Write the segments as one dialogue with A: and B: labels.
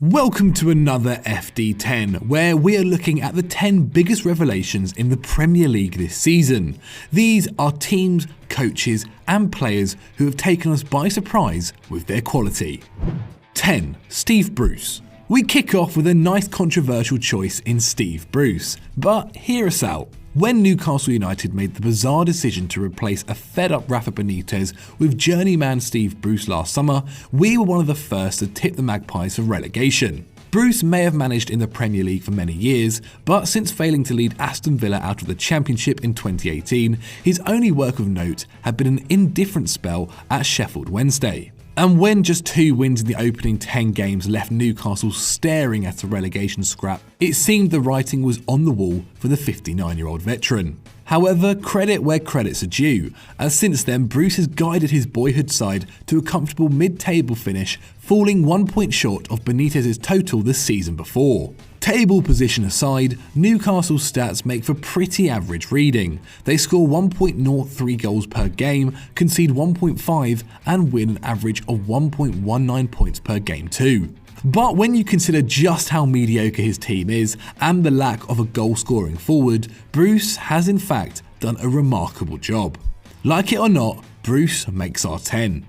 A: Welcome to another FD10, where we are looking at the 10 biggest revelations in the Premier League this season. These are teams, coaches and players who have taken us by surprise with their quality. 10. Steve Bruce. We kick off with a nice controversial choice in Steve Bruce, but hear us out. When Newcastle United made the bizarre decision to replace a fed-up Rafa Benitez with journeyman Steve Bruce last summer, we were one of the first to tip the Magpies for relegation. Bruce may have managed in the Premier League for many years, but since failing to lead Aston Villa out of the Championship in 2018, his only work of note had been an indifferent spell at Sheffield Wednesday. And when just 2 wins in the opening 10 games left Newcastle staring at a relegation scrap, it seemed the writing was on the wall for the 59-year-old veteran. However, credit where credits are due, as since then Bruce has guided his boyhood side to a comfortable mid-table finish, falling 1 point short of Benitez's total the season before. Table position aside, Newcastle's stats make for pretty average reading. They score 1.03 goals per game, concede 1.5 and win an average of 1.19 points per game too. But when you consider just how mediocre his team is and the lack of a goal-scoring forward, Bruce has in fact done a remarkable job. Like it or not, Bruce makes our 10.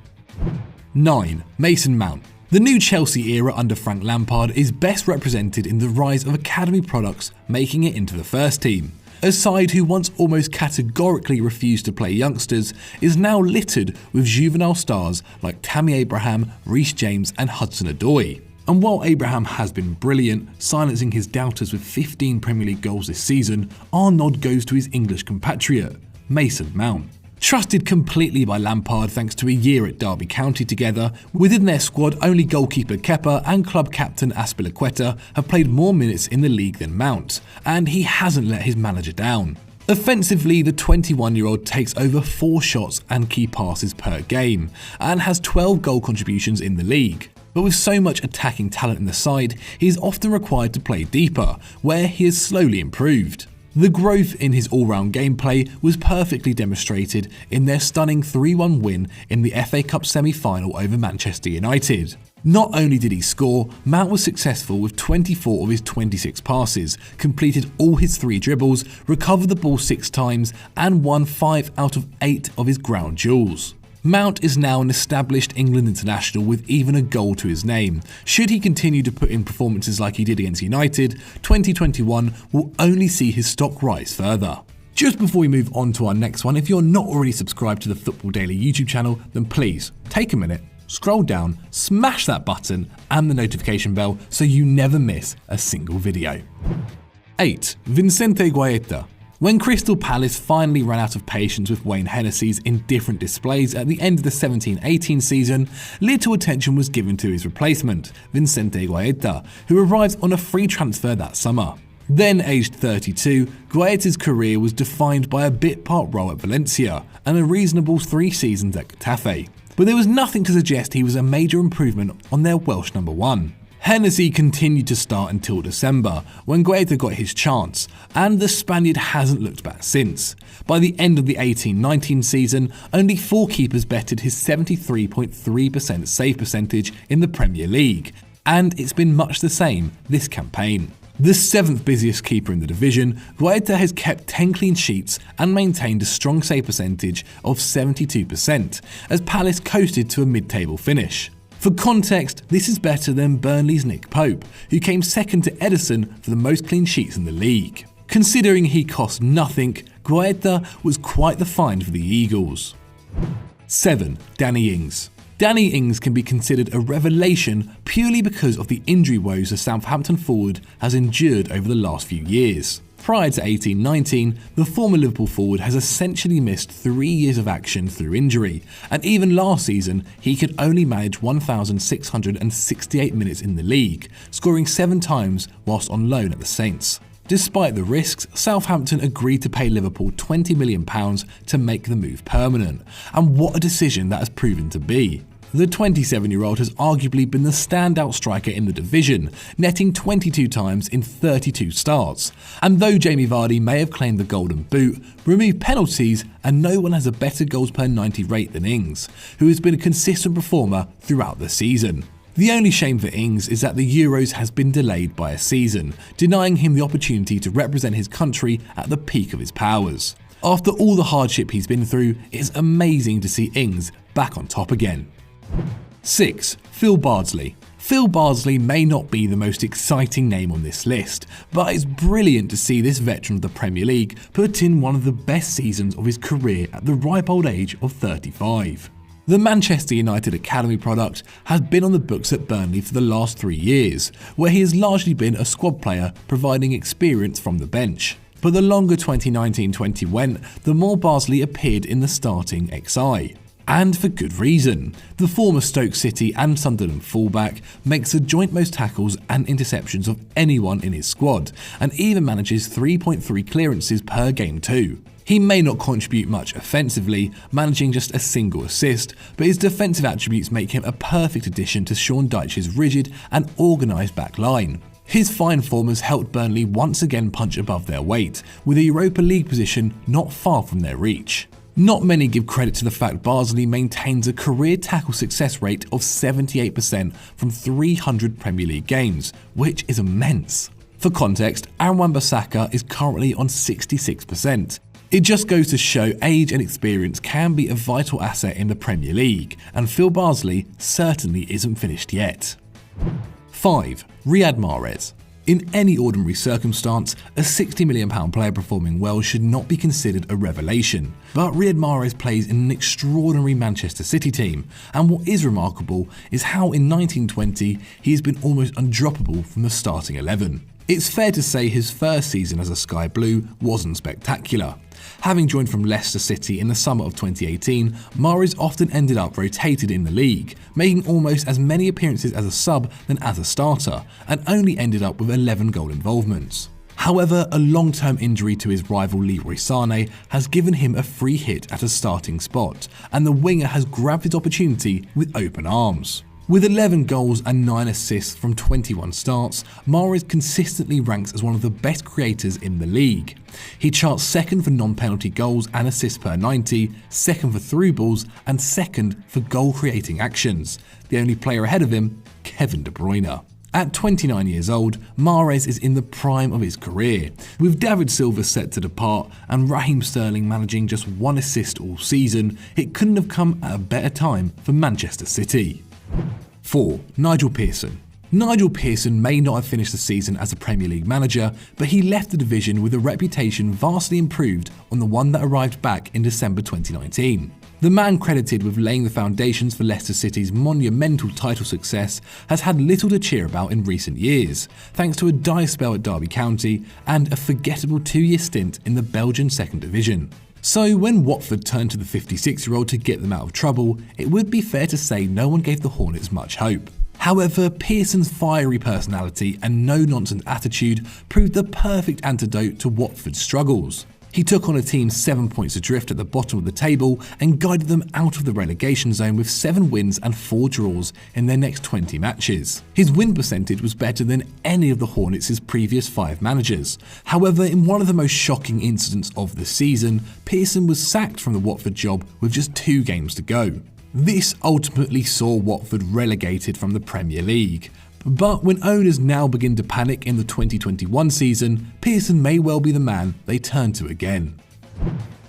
A: 9. Mason Mount. The new Chelsea era under Frank Lampard is best represented in the rise of academy products making it into the first team. A side who once almost categorically refused to play youngsters is now littered with juvenile stars like Tammy Abraham, Reece James and Hudson-Odoi. And while Abraham has been brilliant, silencing his doubters with 15 Premier League goals this season, our nod goes to his English compatriot, Mason Mount. Trusted completely by Lampard thanks to a year at Derby County together, within their squad only goalkeeper Kepa and club captain Azpilicueta have played more minutes in the league than Mount, and he hasn't let his manager down. Offensively, the 21-year-old takes over 4 shots and key passes per game, and has 12 goal contributions in the league. But with so much attacking talent in the side, he is often required to play deeper, where he has slowly improved. The growth in his all-round gameplay was perfectly demonstrated in their stunning 3-1 win in the FA Cup semi-final over Manchester United. Not only did he score, Mount was successful with 24 of his 26 passes, completed all his 3 dribbles, recovered the ball 6 times and won 5 out of 8 of his ground duels. Mount is now an established England international with even a goal to his name. Should he continue to put in performances like he did against United, 2021 will only see his stock rise further. Just before we move on to our next one, if you're not already subscribed to the Football Daily YouTube channel, then please take a minute, scroll down, smash that button and the notification bell so you never miss a single video. 8. Vicente Guaita. When Crystal Palace finally ran out of patience with Wayne Hennessy's indifferent displays at the end of the 17-18 season, little attention was given to his replacement, Vicente Guaita, who arrived on a free transfer that summer. Then aged 32, Guaita's career was defined by a bit-part role at Valencia and a reasonable 3 seasons at Getafe. But there was nothing to suggest he was a major improvement on their Welsh number 1. Hennessy continued to start until December, when Guaita got his chance, and the Spaniard hasn't looked back since. By the end of the 18-19 season, only 4 keepers betted his 73.3% save percentage in the Premier League, and it's been much the same this campaign. The 7th busiest keeper in the division, Guaita has kept 10 clean sheets and maintained a strong save percentage of 72%, as Palace coasted to a mid-table finish. For context, this is better than Burnley's Nick Pope, who came second to Edison for the most clean sheets in the league. Considering he cost nothing, Guaita was quite the find for the Eagles. 7. Danny Ings. Danny Ings can be considered a revelation purely because of the injury woes the Southampton forward has endured over the last few years. Prior to 18-19, the former Liverpool forward has essentially missed 3 years of action through injury, and even last season he could only manage 1,668 minutes in the league, scoring 7 times whilst on loan at the Saints. Despite the risks, Southampton agreed to pay Liverpool £20 million to make the move permanent, and what a decision that has proven to be. The 27-year-old has arguably been the standout striker in the division, netting 22 times in 32 starts. And though Jamie Vardy may have claimed the Golden Boot, removed penalties, and no one has a better goals per 90 rate than Ings, who has been a consistent performer throughout the season. The only shame for Ings is that the Euros has been delayed by a season, denying him the opportunity to represent his country at the peak of his powers. After all the hardship he's been through, it's amazing to see Ings back on top again. 6. Phil Bardsley. Phil Bardsley may not be the most exciting name on this list, but it's brilliant to see this veteran of the Premier League put in one of the best seasons of his career at the ripe old age of 35. The Manchester United Academy product has been on the books at Burnley for the last 3 years, where he has largely been a squad player providing experience from the bench. But the longer 2019-20 went, the more Bardsley appeared in the starting XI. And for good reason. The former Stoke City and Sunderland fullback makes the joint most tackles and interceptions of anyone in his squad, and even manages 3.3 clearances per game too. He may not contribute much offensively, managing just a single assist, but his defensive attributes make him a perfect addition to Sean Dyche's rigid and organised back line. His fine form has helped Burnley once again punch above their weight, with a Europa League position not far from their reach. Not many give credit to the fact Bardsley maintains a career tackle success rate of 78% from 300 Premier League games, which is immense. For context, Aaron Wan-Bissaka is currently on 66%. It just goes to show age and experience can be a vital asset in the Premier League, and Phil Bardsley certainly isn't finished yet. 5. Riyad Mahrez. In any ordinary circumstance, a £60 million player performing well should not be considered a revelation, but Riyad Mahrez plays in an extraordinary Manchester City team, and what is remarkable is how in 1920 he has been almost undroppable from the starting 11. It's fair to say his first season as a Sky Blue wasn't spectacular. Having joined from Leicester City in the summer of 2018, Mahrez often ended up rotated in the league, making almost as many appearances as a sub than as a starter, and only ended up with 11 goal involvements. However, a long-term injury to his rival Leroy Sané has given him a free hit at a starting spot, and the winger has grabbed his opportunity with open arms. With 11 goals and 9 assists from 21 starts, Mahrez consistently ranks as one of the best creators in the league. He charts second for non-penalty goals and assists per 90, second for through balls, and second for goal-creating actions. The only player ahead of him, Kevin De Bruyne. At 29 years old, Mahrez is in the prime of his career, with David Silva set to depart and Raheem Sterling managing just 1 assist all season. It couldn't have come at a better time for Manchester City. 4. Nigel Pearson. Nigel Pearson may not have finished the season as a Premier League manager, but he left the division with a reputation vastly improved on the one that arrived back in December 2019. The man credited with laying the foundations for Leicester City's monumental title success has had little to cheer about in recent years, thanks to a dire spell at Derby County and a forgettable 2-year stint in the Belgian second division. So when Watford turned to the 56-year-old to get them out of trouble, it would be fair to say no one gave the Hornets much hope. However, Pearson's fiery personality and no-nonsense attitude proved the perfect antidote to Watford's struggles. He took on a team 7 points adrift at the bottom of the table and guided them out of the relegation zone with 7 wins and 4 draws in their next 20 matches. His win percentage was better than any of the Hornets' previous 5 managers. However, in one of the most shocking incidents of the season, Pearson was sacked from the Watford job with just 2 games to go. This ultimately saw Watford relegated from the Premier League. But when owners now begin to panic in the 2021 season, Pearson may well be the man they turn to again.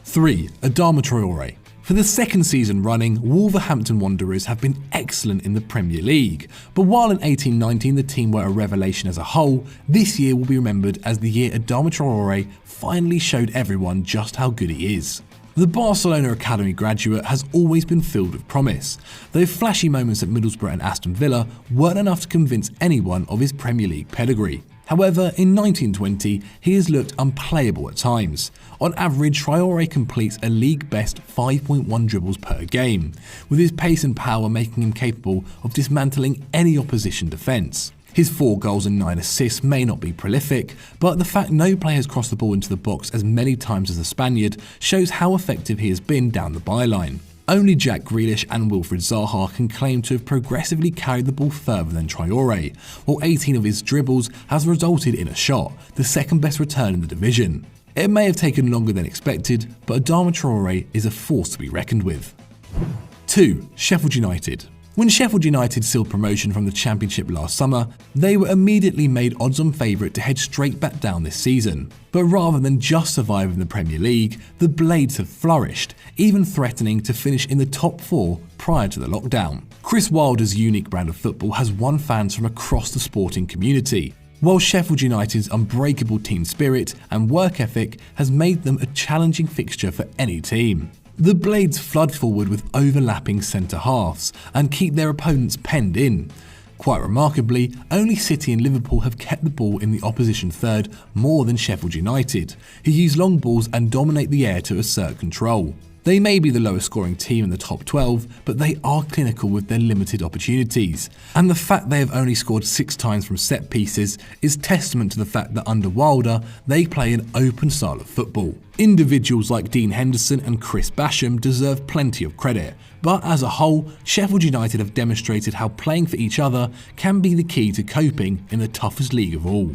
A: 3. Adama Traore. For the second season running, Wolverhampton Wanderers have been excellent in the Premier League, but while in 18-19 the team were a revelation as a whole, this year will be remembered as the year Adama Traore finally showed everyone just how good he is. The Barcelona Academy graduate has always been filled with promise, though flashy moments at Middlesbrough and Aston Villa weren't enough to convince anyone of his Premier League pedigree. However, in 1920, he has looked unplayable at times. On average, Traore completes a league-best 5.1 dribbles per game, with his pace and power making him capable of dismantling any opposition defence. His 4 goals and 9 assists may not be prolific, but the fact no player has crossed the ball into the box as many times as the Spaniard shows how effective he has been down the byline. Only Jack Grealish and Wilfried Zaha can claim to have progressively carried the ball further than Traore, while 18 of his dribbles has resulted in a shot, the second best return in the division. It may have taken longer than expected, but Adama Traore is a force to be reckoned with. 2. Sheffield United. When Sheffield United sealed promotion from the Championship last summer, they were immediately made odds-on favourite to head straight back down this season. But rather than just survive in the Premier League, the Blades have flourished, even threatening to finish in the top 4 prior to the lockdown. Chris Wilder's unique brand of football has won fans from across the sporting community, while Sheffield United's unbreakable team spirit and work ethic has made them a challenging fixture for any team. The Blades flood forward with overlapping centre-halves and keep their opponents penned in. Quite remarkably, only City and Liverpool have kept the ball in the opposition third more than Sheffield United, who use long balls and dominate the air to assert control. They may be the lowest scoring team in the top 12, but they are clinical with their limited opportunities. And the fact they have only scored 6 times from set pieces is testament to the fact that under Wilder, they play an open style of football. Individuals like Dean Henderson and Chris Basham deserve plenty of credit, but as a whole, Sheffield United have demonstrated how playing for each other can be the key to coping in the toughest league of all.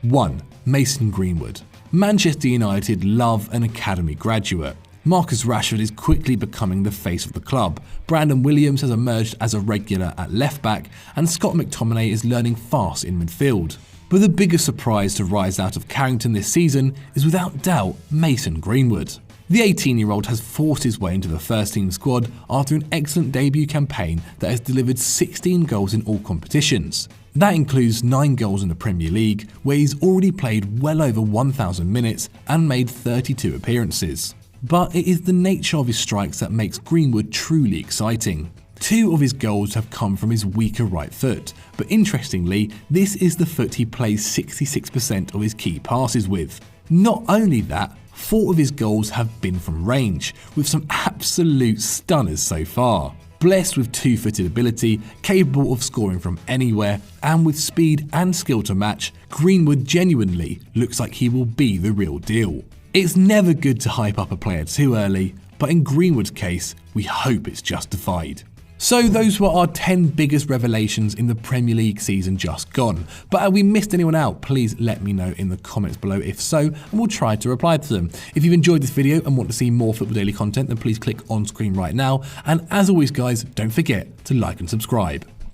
A: 1. Mason Greenwood. Manchester United love an academy graduate. Marcus Rashford is quickly becoming the face of the club, Brandon Williams has emerged as a regular at left back, and Scott McTominay is learning fast in midfield. But the biggest surprise to rise out of Carrington this season is without doubt Mason Greenwood. The 18-year-old has forced his way into the first-team squad after an excellent debut campaign that has delivered 16 goals in all competitions. That includes 9 goals in the Premier League, where he's already played well over 1,000 minutes and made 32 appearances. But it is the nature of his strikes that makes Greenwood truly exciting. 2 of his goals have come from his weaker right foot, but interestingly, this is the foot he plays 66% of his key passes with. Not only that, 4 of his goals have been from range, with some absolute stunners so far. Blessed with 2-footed ability, capable of scoring from anywhere, and with speed and skill to match, Greenwood genuinely looks like he will be the real deal. It's never good to hype up a player too early, but in Greenwood's case, we hope it's justified. So those were our 10 biggest revelations in the Premier League season just gone. But have we missed anyone out? Please let me know in the comments below if so, and we'll try to reply to them. If you've enjoyed this video and want to see more Football Daily content, then please click on screen right now. And as always guys, don't forget to like and subscribe.